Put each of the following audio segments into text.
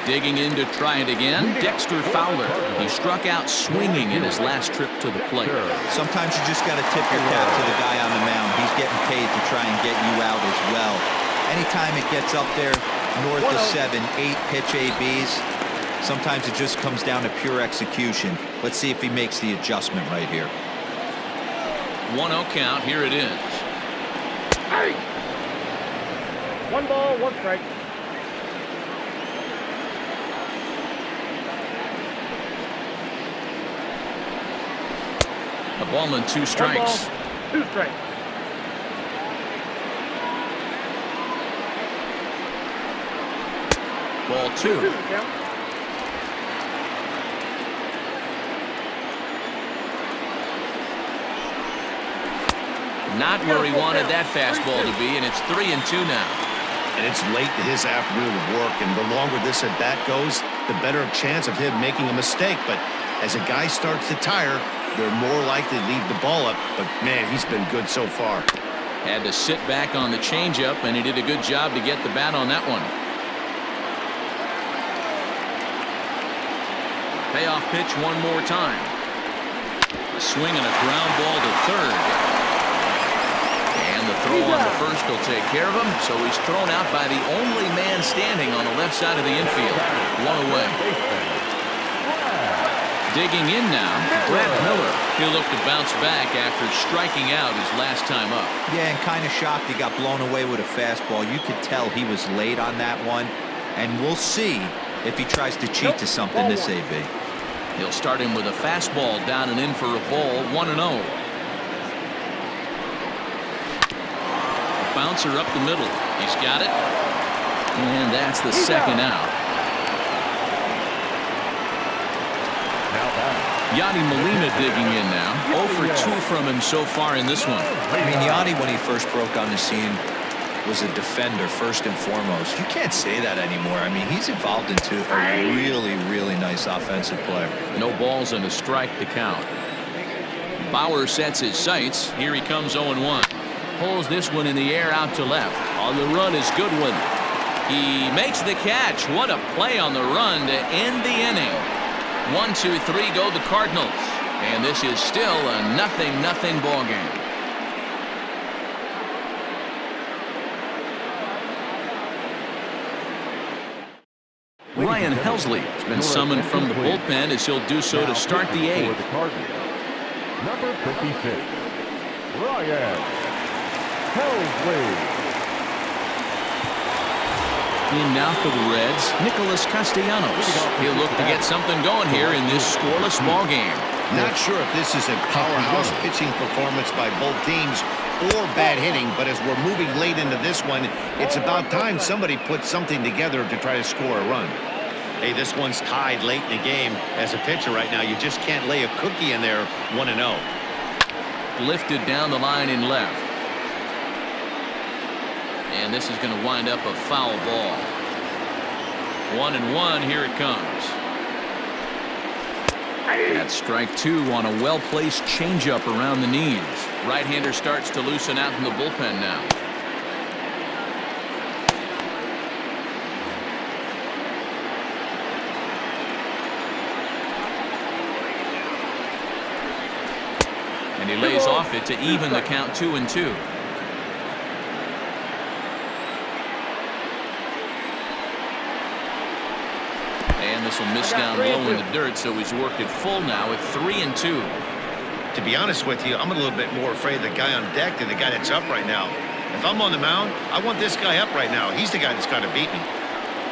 Digging in to try it again, Dexter Fowler. He struck out swinging in his last trip to the plate. Sometimes you just got to tip your cap to the guy on the mound. He's getting paid to try and get you out as well. Anytime it gets up there north of 7, 8 pitch ABs, sometimes it just comes down to pure execution. Let's see if he makes the adjustment right here. 1-0 count. Here it is. Hey! 1 ball, 1 strike. A ball and 2 strikes. 1 ball, 2 strikes. Ball 2. Not where he wanted that fastball to be, and it's 3-2 now. And it's late in his afternoon of work, and the longer this at bat goes, the better chance of him making a mistake. But as a guy starts to tire, they're more likely to leave the ball up. But man, he's been good so far. Had to sit back on the changeup, and he did a good job to get the bat on that one. Payoff pitch one more time. A swing and a ground ball to third. And the throw on the first will take care of him, so he's thrown out by the only man standing on the left side of the infield. 1 away. Digging in now, Brad Miller. He'll look to bounce back after striking out his last time up. Yeah, and kind of shocked he got blown away with a fastball. You could tell he was late on that one, and we'll see if he tries to cheat to something this AB. He'll start him with a fastball down and in for a ball. 1-0. Bouncer up the middle. He's got it. And that's the second out. Yadi Molina digging in now. 0 for 2 from him so far in this one. I mean, Yadi, when he first broke on the scene, was a defender first and foremost. You can't say that anymore. I mean, he's evolved into a really, really nice offensive player. No balls and a strike to count. Bauer sets his sights. Here he comes 0-1. Pulls this one in the air out to left. On the run is Goodwin. He makes the catch. What a play on the run to end the inning. 1, 2, 3 go the Cardinals. And this is still a 0-0 ball game. Ryan Helsley has been summoned from the bullpen as he'll do so to start the 8th. Number 56, Ryan Helsley. In now for the Reds, Nicholas Castellanos. He'll look to get something going here in this scoreless ball game. Not sure if this is a powerhouse pitching performance by both teams or bad hitting, but as we're moving late into this one, it's about time somebody puts something together to try to score a run. Hey, this one's tied late in the game. As a pitcher right now, you just can't lay a cookie in there. 1-0. Lifted down the line in left. And this is going to wind up a foul ball. 1-1. Here it comes. That's strike 2 on a well-placed changeup around the knees. Right-hander starts to loosen out in the bullpen now. And he lays off it to even the count 2-2. And this will miss down low in the dirt, so he's worked it full now at 3-2. To be honest with you, I'm a little bit more afraid of the guy on deck than the guy that's up right now. If I'm on the mound, I want this guy up right now. He's the guy that's got to beat me.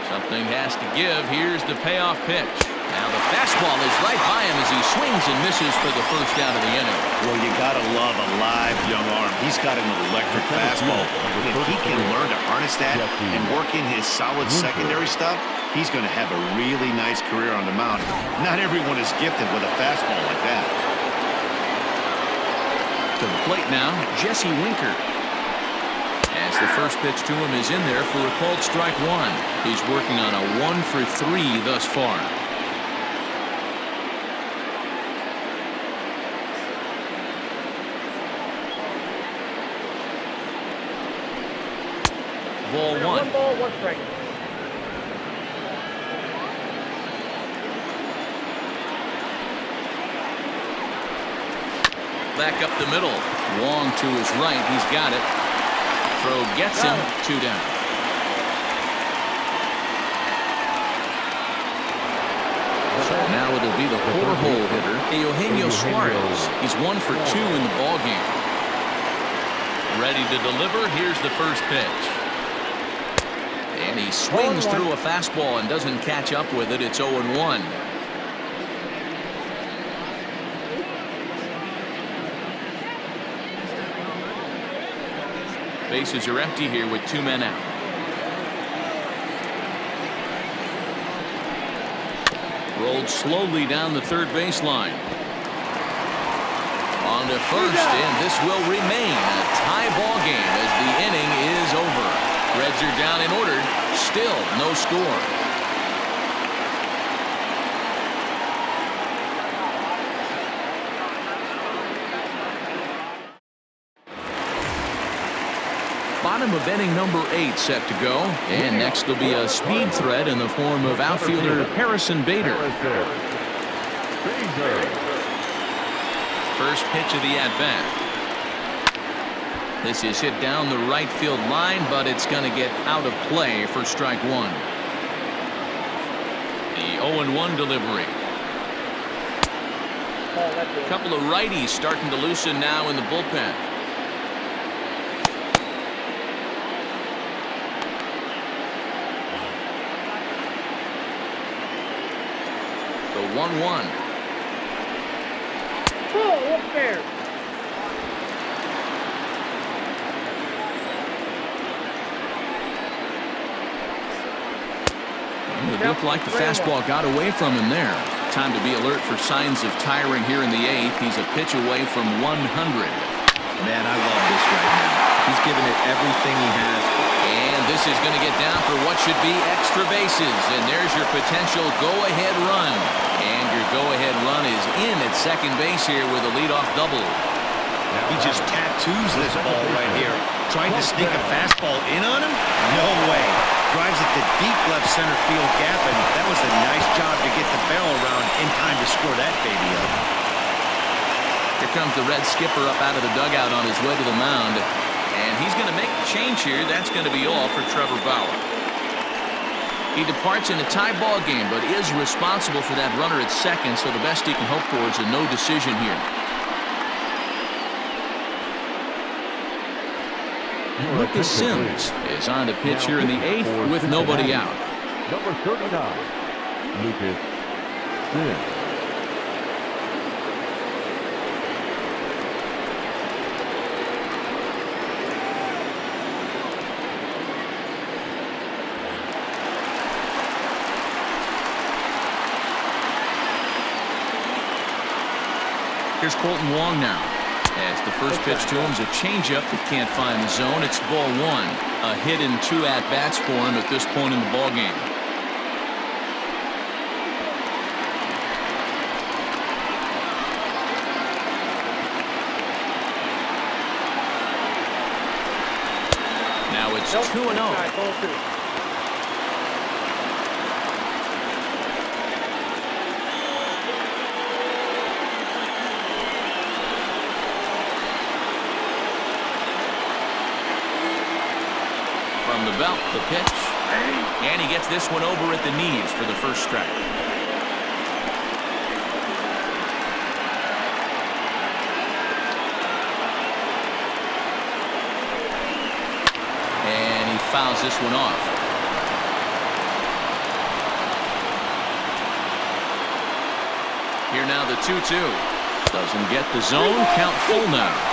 Something has to give. Here's the payoff pitch. Now the fastball is right by him as he swings and misses for the first out of the inning. Well, you got to love a live young arm. He's got an electric fastball. If he can learn to harness that and work in his solid secondary stuff, he's going to have a really nice career on the mound. Not everyone is gifted with a fastball like that. To the plate now, Jesse Winker. As the first pitch to him is in there for a called strike 1. He's working on a 1 for 3 thus far. Ball 1. 1 ball, 1 strike. back up the middle. Wong to his right. He's got it. Throw gets him. 2 down. So now it'll be the 4-hole hitter, Eugenio Suarez. He's 1 for 2 in the ball game. Ready to deliver. Here's the first pitch. And he swings through a fastball and doesn't catch up with it. It's 0-1. Bases are empty here with 2 men out. Rolled slowly down the third baseline. On to first, and this will remain a tie ball game as the inning is over. Reds are down in order. Still no score. Bottom of inning number 8 set to go. And next will be a speed threat in the form of outfielder Harrison Bader. First pitch of the at-bat. This is hit down the right field line, but it's going to get out of play for strike 1. The 0-1 delivery. A couple of righties starting to loosen now in the bullpen. The 1-1. Oh, up there. It looked like the fastball got away from him there. Time to be alert for signs of tiring here in the 8th. He's a pitch away from 100. Man, I love this right now. He's giving it everything he has. And this is going to get down for what should be extra bases. And there's your potential go-ahead run. And your go-ahead run is in at second base here with a leadoff double. He just tattoos this ball right here. Trying to sneak a fastball in on him? No way. Drives it to deep left center field gap, and that was a nice job to get the barrel around in time to score that baby up. Here comes the Red skipper up out of the dugout on his way to the mound. And he's going to make a change here. That's going to be all for Trevor Bauer. He departs in a tie ball game, but is responsible for that runner at second, so the best he can hope for is a no decision here. Lucas Sims is on to pitch here in the 8th with nobody out. Number 39, Lucas Sims. Here's Colton Wong now. As the first pitch to him is a changeup that can't find the zone. It's ball 1. A hit in 2 at-bats for him at this point in the ball game. Now it's 2-0. From the belt, the pitch, and he gets this one over at the knees for the first strike. And he fouls this one off. Here now the 2-2. Doesn't get the zone. Count full now.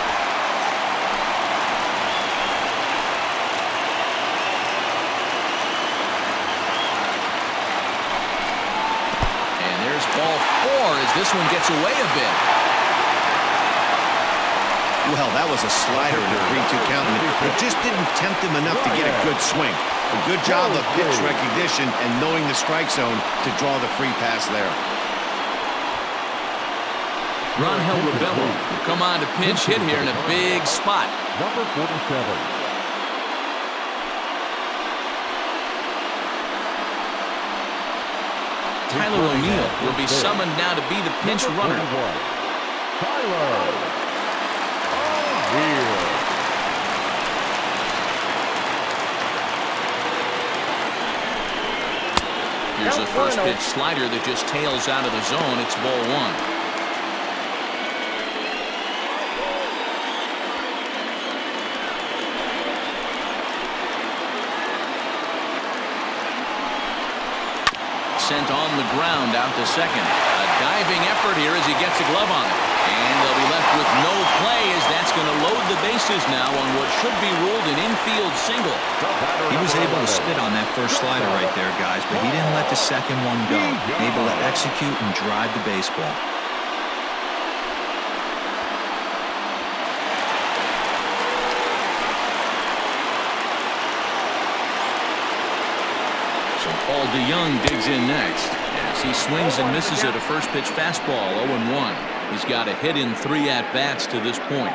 Ball 4 as this one gets away a bit. Well, that was a slider in a 3-2 count, and it just didn't tempt him enough to get a good swing. A good job of pitch recognition and knowing the strike zone to draw the free pass there. Rangel Rebello will come on to pinch hit here in a big spot. Number 47. Tyler O'Neill will be summoned now to be the pinch runner. Tyler Weird. Here's a first pitch slider that just tails out of the zone. It's ball one. Sent on the ground out to second. A diving effort here as he gets a glove on it. And they'll be left with no play as that's going to load the bases now on what should be ruled an infield single. He was able to spit on that first slider right there, guys, but he didn't let the second one go. Able to execute and drive the baseball. Paul DeYoung digs in next as he swings and misses at a first pitch fastball. 0-1. He's got a hit in 3 at-bats to this point.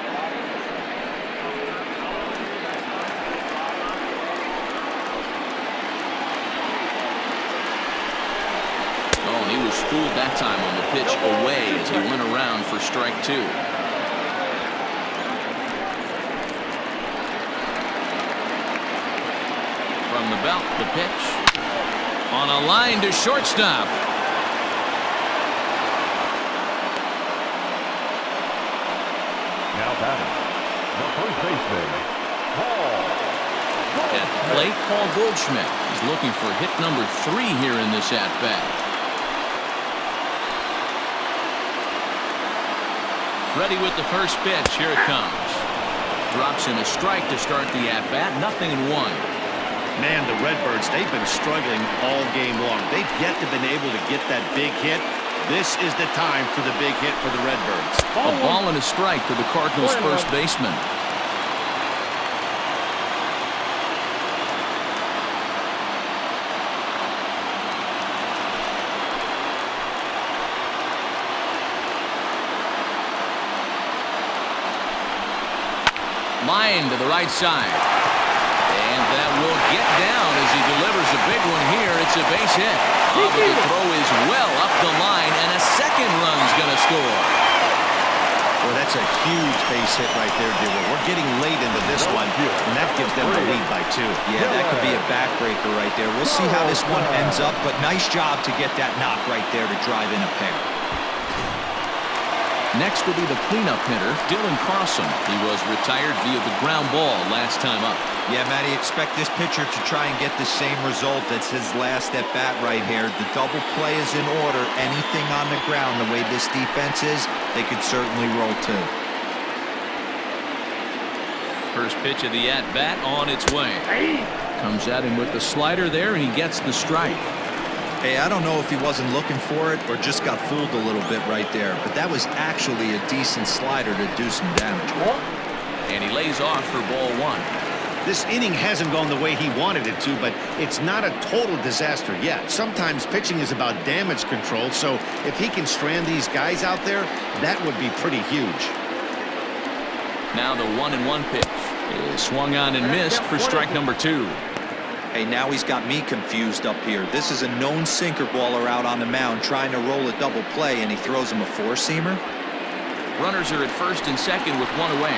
Oh, and he was fooled that time on the pitch away as he went around for strike 2. From the belt, the pitch. On a line to shortstop. Now batting, the first baseman, Paul. At the plate, Paul Goldschmidt is looking for hit number 3 here in this at-bat. Ready with the first pitch. Here it comes. Drops in a strike to start the at-bat. 0-1. Man, the Redbirds, they've been struggling all game long. They've yet to been able to get that big hit. This is the time for the big hit for the Redbirds. A ball and a strike to the Cardinals' first baseman. Line to the right side. And that will get down as he delivers a big one here. It's a base hit. But the throw is well up the line, and a second run's going to score. Well, that's a huge base hit right there, Dewey. We're getting late into this one, and that gives them the lead by 2. Yeah, that could be a backbreaker right there. We'll see how this one ends up, but nice job to get that knock right there to drive in a pair. Next will be the cleanup hitter, Dylan Carlson. He was retired via the ground ball last time up. Yeah, Matty, expect this pitcher to try and get the same result as his last at bat right here. The double play is in order. Anything on the ground, the way this defense is, they could certainly roll 2. First pitch of the at-bat on its way. Comes at him with the slider there, and he gets the strike. Hey, I don't know if he wasn't looking for it or just got fooled a little bit right there, but that was actually a decent slider to do some damage with. And he lays off for ball 1. This inning hasn't gone the way he wanted it to, but it's not a total disaster yet. Sometimes pitching is about damage control, so if he can strand these guys out there, that would be pretty huge. Now the 1-1 pitch is swung on and missed for strike number 2. Hey, now he's got me confused up here. This is a known sinker baller out on the mound trying to roll a double play, and he throws him a 4-seamer. Runners are at first and second with 1 away.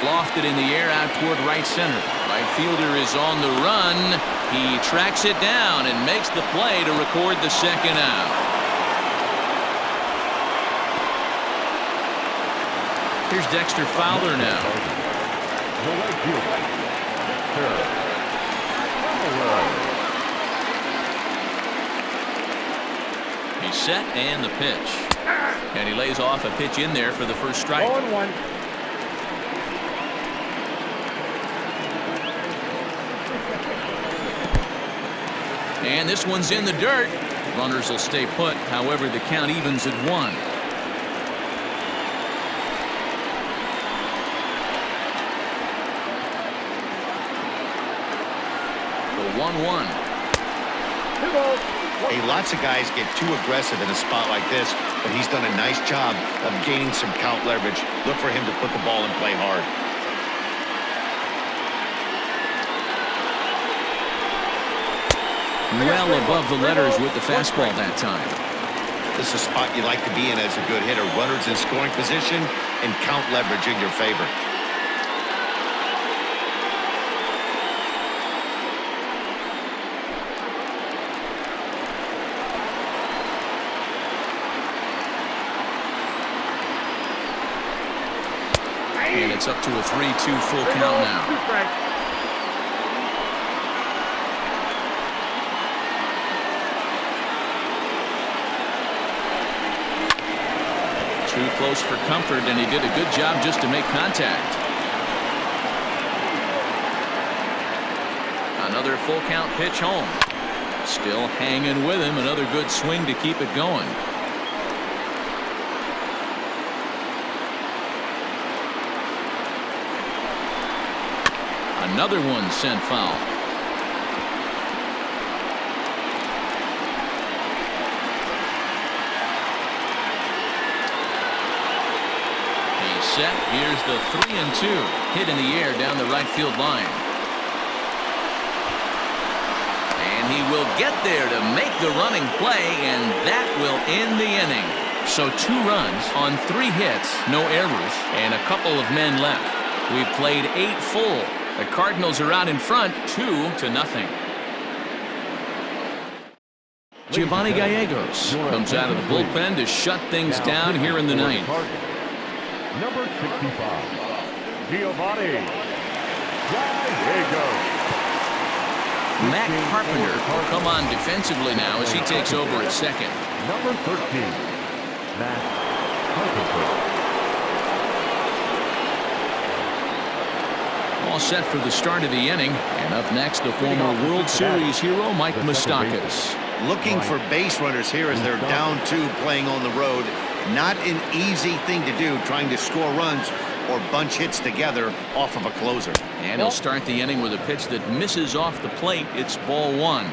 Lofted in the air out toward right center. Right fielder is on the run. He tracks it down and makes the play to record the second out. Here's Dexter Fowler now. The right fielder, Dexter Fowler. He's set and the pitch. And he lays off a pitch in there for the first strike. 0-1. And this one's in the dirt. Runners will stay put. However, the count evens at 1. The 1-1. 2 balls. Hey, lots of guys get too aggressive in a spot like this, but he's done a nice job of gaining some count leverage. Look for him to put the ball in play hard. Well above the letters with the fastball that time. This is a spot you like to be in as a good hitter. Runners in scoring position and count leverage in your favor. And it's up to a 3-2 full count now. 2 strikes. Too close for comfort, and he did a good job just to make contact. Another full count pitch home. Still hanging with him. Another good swing to keep it going. Another one sent foul. Set. Here's the 3-2 hit in the air down the right field line. And he will get there to make the running play, and that will end the inning. So 2 runs on 3 hits, no errors, and a couple of men left. We've played 8 full. The Cardinals are out in front 2-0. Giovanni Gallegos comes out of the bullpen to shut things down here in the 9th. Number 65, Giovanni Gallegos. Matt Carpenter will come on defensively now as he takes over at second. Number 13, Matt Carpenter. All set for the start of the inning. And up next, the former World Series hero, Mike Moustakas. Looking for base runners here as they're down 2 playing on the road. Not an easy thing to do, trying to score runs or bunch hits together off of a closer. And he'll start the inning with a pitch that misses off the plate. It's ball 1.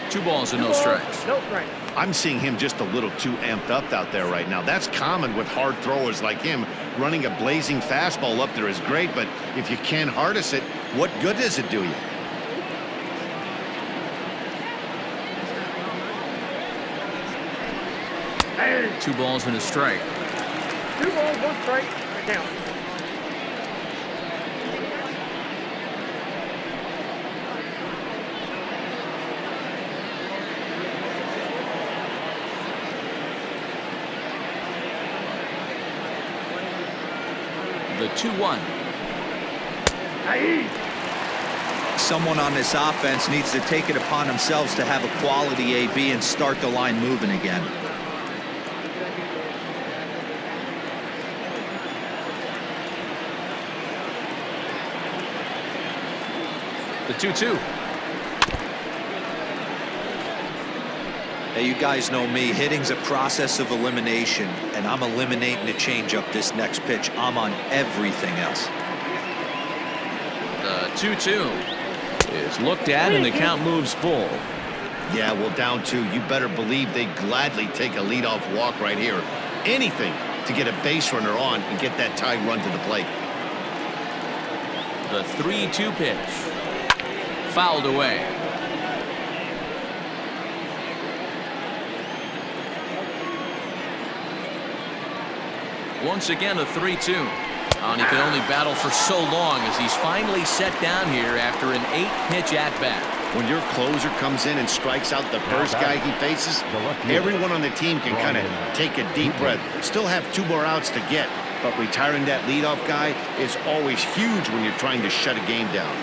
Two balls and no strikes. No strikes. I'm seeing him just a little too amped up out there right now. That's common with hard throwers like him. Running a blazing fastball up there is great, but if you can't harness it, what good does it do you? Hey. 2 balls and a strike. 2 balls, 1 strike. The count. The 2-1. Hey. Someone on this offense needs to take it upon themselves to have a quality AB and start the line moving again. The 2-2. Hey, you guys know me. Hitting's a process of elimination, and I'm eliminating the changeup this next pitch. I'm on everything else. The 2-2 is looked at, and the count moves full. Yeah, well, down 2, you better believe they gladly take a leadoff walk right here. Anything to get a base runner on and get that tying run to the plate. The 3-2 pitch. Fouled away. Once again, a 3-2. And he can only battle for so long as he's finally set down here after an 8-pitch at-bat. When your closer comes in and strikes out the first guy he faces, everyone on the team can kind of take a deep breath. Still have 2 more outs to get, but retiring that leadoff guy is always huge when you're trying to shut a game down.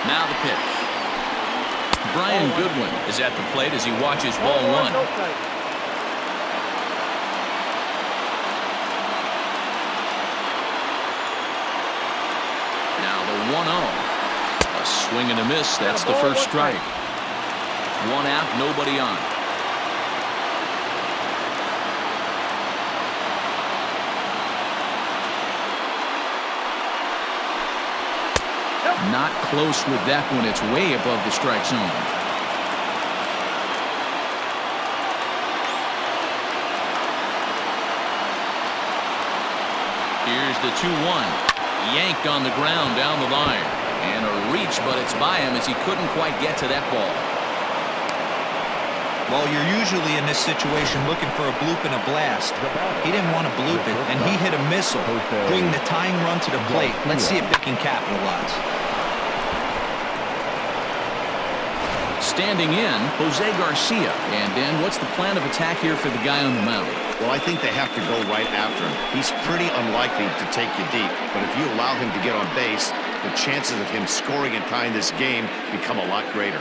Now the pitch. Brian Goodwin is at the plate as he watches ball 1. No strikes. Now the 1-0. A swing and a miss. That's the first strike. 1 out, nobody on. Not close with that one. It's way above the strike zone. Here's the 2-1. Yanked on the ground down the line. And a reach, but it's by him as he couldn't quite get to that ball. Well, you're usually in this situation looking for a bloop and a blast. He didn't want to bloop it, and he hit a missile, bringing the tying run to the plate. Let's see if they can capitalize. Standing in, Jose Garcia. And Dan, what's the plan of attack here for the guy on the mound? Well, I think they have to go right after him. He's pretty unlikely to take you deep, but if you allow him to get on base, the chances of him scoring and tying this game become a lot greater.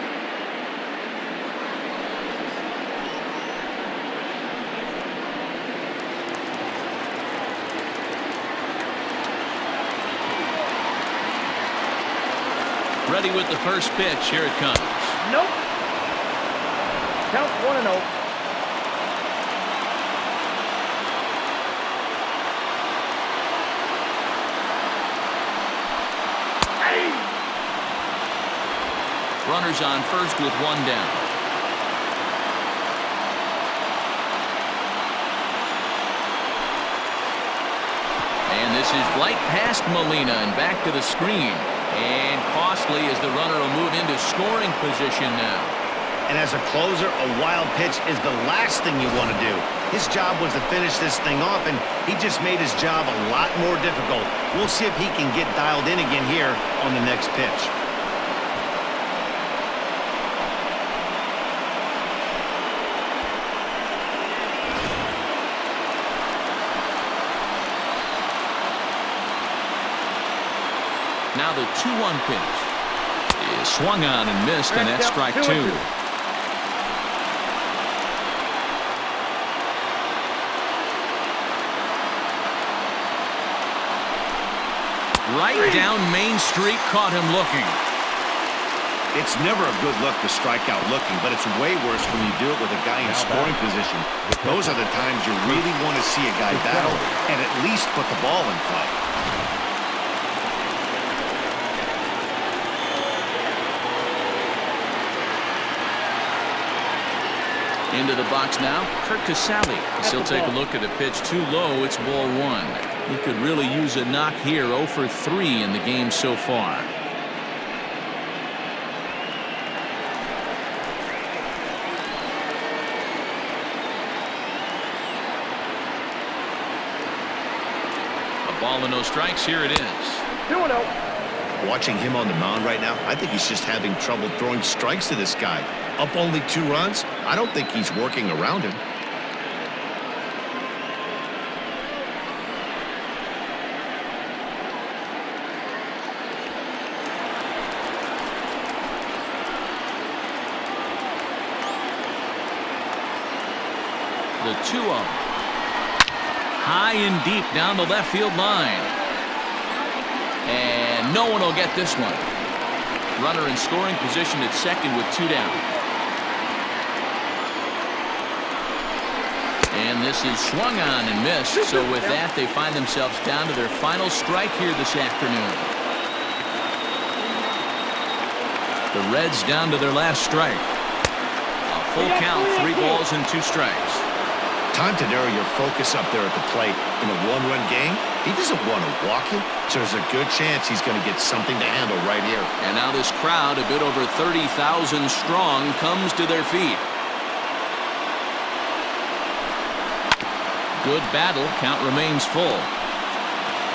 Ready with the first pitch. Here it comes. Nope. Count 1-0. Runners on first with one down. And this is right past Molina and back to the screen. And costly as the runner will move into scoring position now. And as a closer, a wild pitch is the last thing you want to do. His job was to finish this thing off, and he just made his job a lot more difficult. We'll see if he can get dialed in again here on the next pitch. Now the 2-1 pitch is swung on and missed, and that's strike 2. Right down Main Street, caught him looking. It's never a good look to strike out looking, but it's way worse when you do it with a guy in scoring position. Those are the times you really want to see a guy battle and at least put the ball in play. Into the box now, Kurt Casale. He'll take a look at a pitch too low. It's ball 1. He could really use a knock here. 0 for 3 in the game so far. A ball and no strikes. Here it is. 2-0. Watching him on the mound right now, I think he's just having trouble throwing strikes to this guy. Up only 2 runs? I don't think he's working around him. The 2-0. High and deep down the left field line. And no one will get this one. Runner in scoring position at second with 2 down. And this is swung on and missed. So with that, they find themselves down to their final strike here this afternoon. The Reds down to their last strike. A full count, 3 balls and 2 strikes. Time to narrow your focus up there at the plate. In a 1-run game, he doesn't want to walk it, so there's a good chance he's going to get something to handle right here. And now this crowd, a bit over 30,000 strong, comes to their feet. Good battle. Count remains full.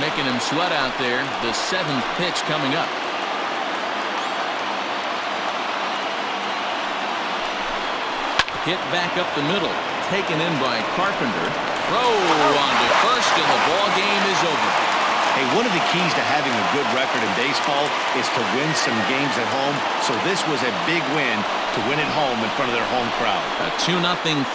Making him sweat out there. The 7th pitch coming up. Hit back up the middle. Taken in by Carpenter. Throw on to first, and the ball game is over. Hey, one of the keys to having a good record in baseball is to win some games at home, so this was a big win to win at home in front of their home crowd. A 2-0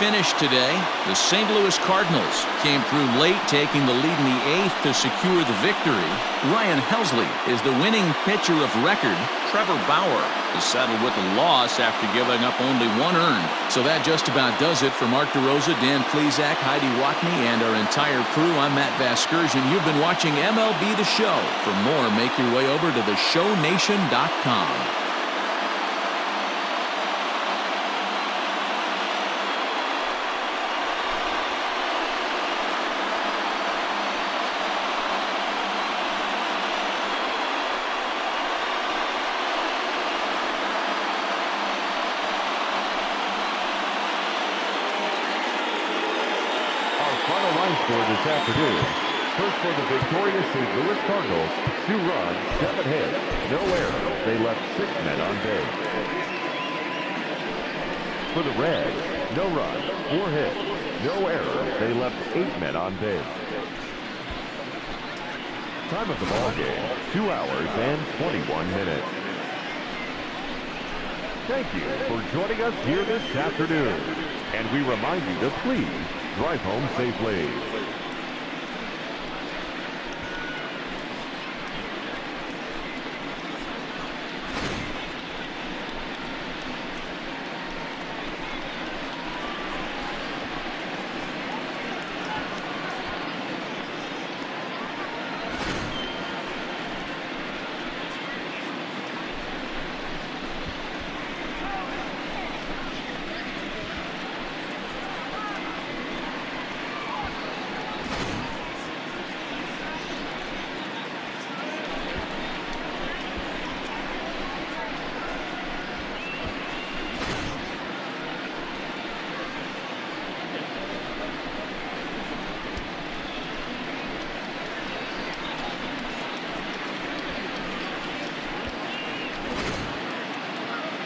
finish today. The St. Louis Cardinals came through late, taking the lead in the 8th to secure the victory. Ryan Helsley is the winning pitcher of record. Trevor Bauer is settled with a loss after giving up only 1 earned. So that just about does it for Mark DeRosa, Dan Plesac, Heidi Watney, and our entire crew. I'm Matt Vasgersian. You've been watching MLB The Show. For more, make your way over to theshownation.com. score this afternoon. First for the victorious St. Louis Cardinals, 2 runs, 7 hits, no errors. They left 6 men on base. For the Reds, no runs, 4 hits, no errors. They left 8 men on base. Time of the ball game, 2 hours and 21 minutes. Thank you for joining us here this afternoon. And we remind you to please drive home safely.